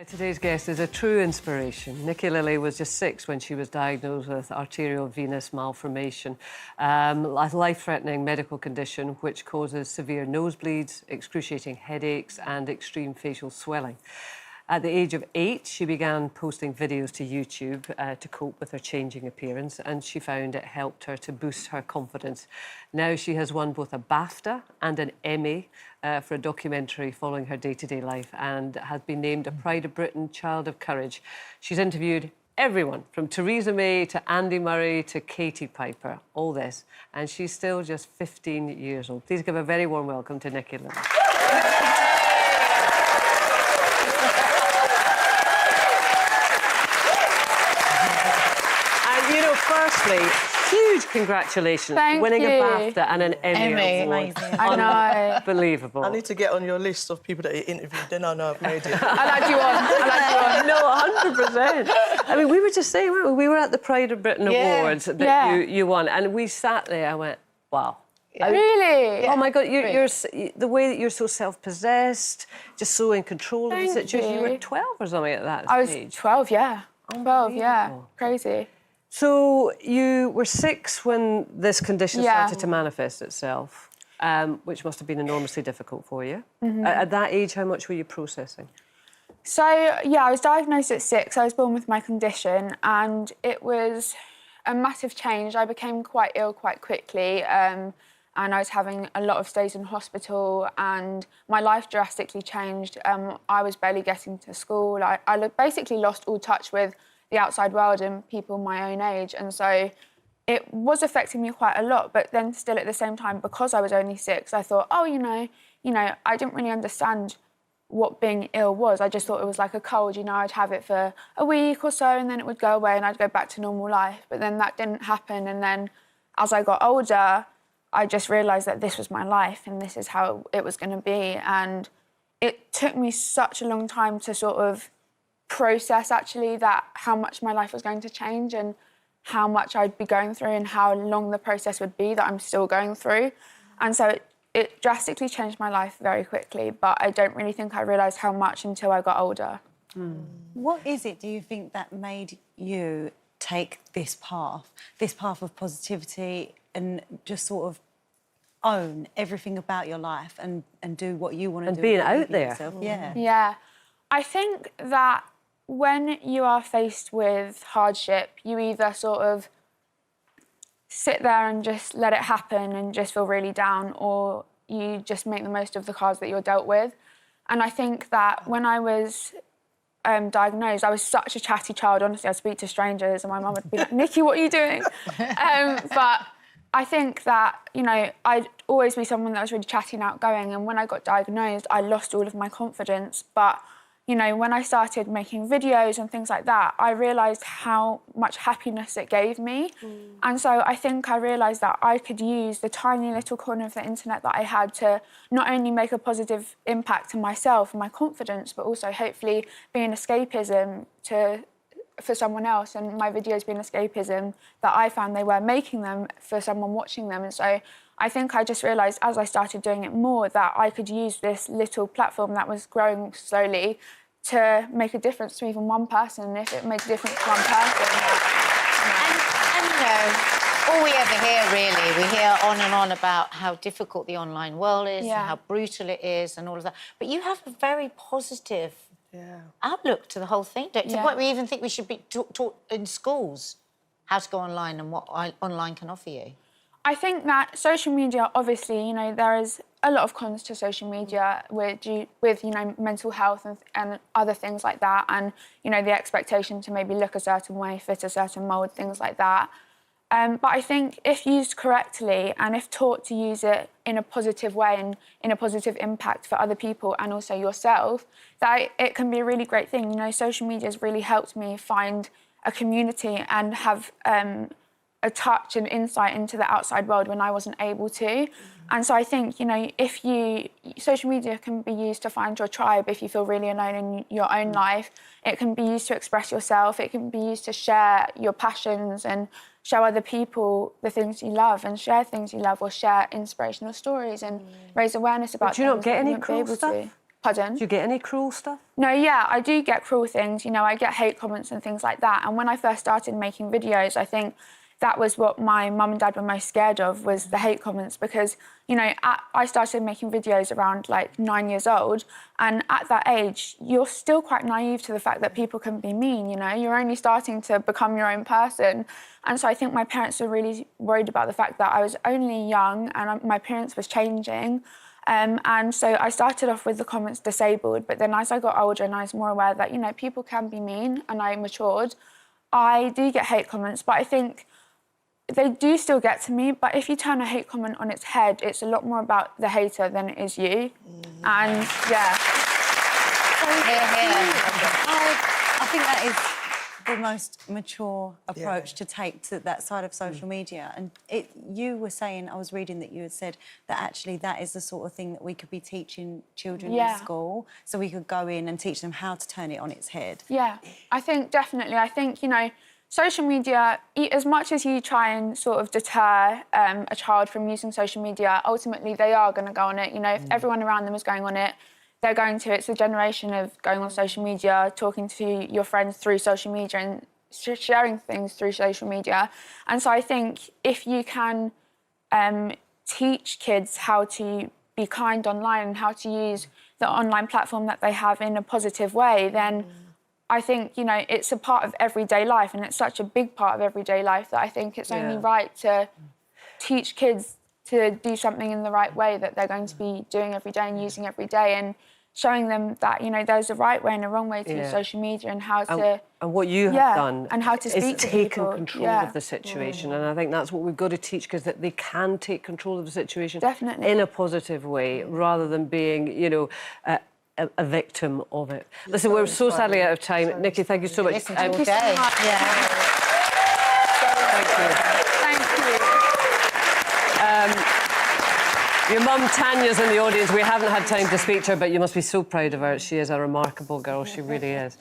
Today's guest is a true inspiration. Nikki Lilly was just 6 when she was diagnosed with arterial venous malformation, a life-threatening medical condition which causes severe nosebleeds, excruciating headaches and extreme facial swelling. At the age of 8, she began posting videos to YouTube to cope with her changing appearance, and she found it helped her to boost her confidence. Now she has won both a BAFTA and an Emmy for a documentary following her day-to-day life, and has been named a Pride of Britain Child of Courage. She's interviewed everyone from Theresa May to Andy Murray to Katie Piper, all this, and she's still just 15 years old. Please give a very warm welcome to Nikki Lilly. Firstly, huge congratulations. Thank winning you. a BAFTA and an Emmy award. Amazing. I know. Unbelievable. I need to get on your list of people that you interviewed, then I know I've made it. I'll add you on. No, 100%. I mean, we were just saying, weren't we? We were at the Pride of Britain Awards that you won, and we sat there, I went, wow. Really? Oh, my God, you're the way that you're so self-possessed, just so in control of the situation. You were 12 or something at that I was stage. 12, yeah. 12, yeah. Crazy. So you were 6 when this condition started to manifest itself, which must have been enormously difficult for you. At that age, how much were you processing? So, yeah, I was diagnosed at 6. I was born with my condition, and it was a massive change. I became quite ill quite quickly, and I was having a lot of stays in hospital, and my life drastically changed. I was barely getting to school. I basically lost all touch with the outside world and people my own age, and so it was affecting me quite a lot. But then still at the same time, because I was only 6, I thought, oh, you know, I didn't really understand what being ill was. I just thought it was like a cold, I'd have it for a week or so and then it would go away and I'd go back to normal life. But then that didn't happen, and then as I got older, I just realised that this was my life and this is how it was going to be. And it took me such a long time to sort of process actually that how much my life was going to change and how much I'd be going through and how long the process would be that I'm still going through. And so it drastically changed my life very quickly, but I don't really think I realised how much until I got older. What is it, do you think, that made you take this path of positivity and just sort of own everything about your life and do what you want to do? And being out there. Yourself? Yeah. Yeah. I think that when you are faced with hardship, you either sort of sit there and just let it happen and just feel really down, or you just make the most of the cards that you're dealt with. And I think that when I was diagnosed, I was such a chatty child. Honestly, I'd speak to strangers and my mum would be like, Nikki, what are you doing? But I think that, I'd always be someone that was really chatty and outgoing. And when I got diagnosed, I lost all of my confidence. But when I started making videos and things like that, I realised how much happiness it gave me. And so I think I realised that I could use the tiny little corner of the internet that I had to not only make a positive impact to myself and my confidence, but also hopefully be an escapism for someone else. And my videos being escapism that I found they were making them for someone watching them. And so I think I just realised as I started doing it more that I could use this little platform that was growing slowly to make a difference to even one person. And if it made a difference to one person, all we ever hear, really, we hear on and on about how difficult the online world is and how brutal it is and all of that. But you have a very positive outlook to the whole thing, don't you? To the point where we even think we should be taught in schools how to go online and what online can offer you. I think that social media, obviously, there is a lot of cons to social media with mental health and other things like that, and, the expectation to maybe look a certain way, fit a certain mould, things like that. But I think if used correctly and if taught to use it in a positive way and in a positive impact for other people and also yourself, that it can be a really great thing. Social media has really helped me find a community and have a touch and insight into the outside world when I wasn't able to. And so I think, social media can be used to find your tribe if you feel really alone in your own life. It can be used to express yourself. It can be used to share your passions and show other people the things you love and share things you love, or share inspirational stories and raise awareness about things. Do you not get any cruel cruel stuff? Pardon? Do you get any cruel stuff? No, yeah, I do get cruel things. You know, I get hate comments and things like that. And when I first started making videos, I think that was what my mum and dad were most scared of, was the hate comments, because, you know, I started making videos around like 9 years old, and at that age, you're still quite naive to the fact that people can be mean, you know? You're only starting to become your own person. And so I think my parents were really worried about the fact that I was only young and my appearance was changing. And so I started off with the comments disabled, but then as I got older and I was more aware that, you know, people can be mean, and I matured, I do get hate comments, but I think they do still get to me. But if you turn a hate comment on its head, it's a lot more about the hater than it is you. And, yeah. I think that is the most mature approach to take to that side of social media. And you were saying, I was reading that you had said that actually that is the sort of thing that we could be teaching children in school, so we could go in and teach them how to turn it on its head. Yeah, I think definitely. I think, you know, social media, as much as you try and sort of deter a child from using social media, ultimately they are going to go on it. You know, if everyone around them is going on it, they're going to. It's a generation of going on social media, talking to your friends through social media and sharing things through social media. And so I think if you can teach kids how to be kind online and how to use the online platform that they have in a positive way, then I think, you know, it's a part of everyday life, and it's such a big part of everyday life that I think it's only right to teach kids to do something in the right way that they're going to be doing every day and using every day, and showing them that, you know, there's a right way and a wrong way to use social media, and how to... And what you have done and how to speak is to taken people. control of the situation. And I think that's what we've got to teach kids, that they can take control of the situation in a positive way, rather than being, you know, a victim of it. Listen, we're so sadly out of time. Nikki, thank you so much. Thank you so much. Thank you. Your mum, Tanya's in the audience. We haven't had time to speak to her, but you must be so proud of her. She is a remarkable girl. She really is.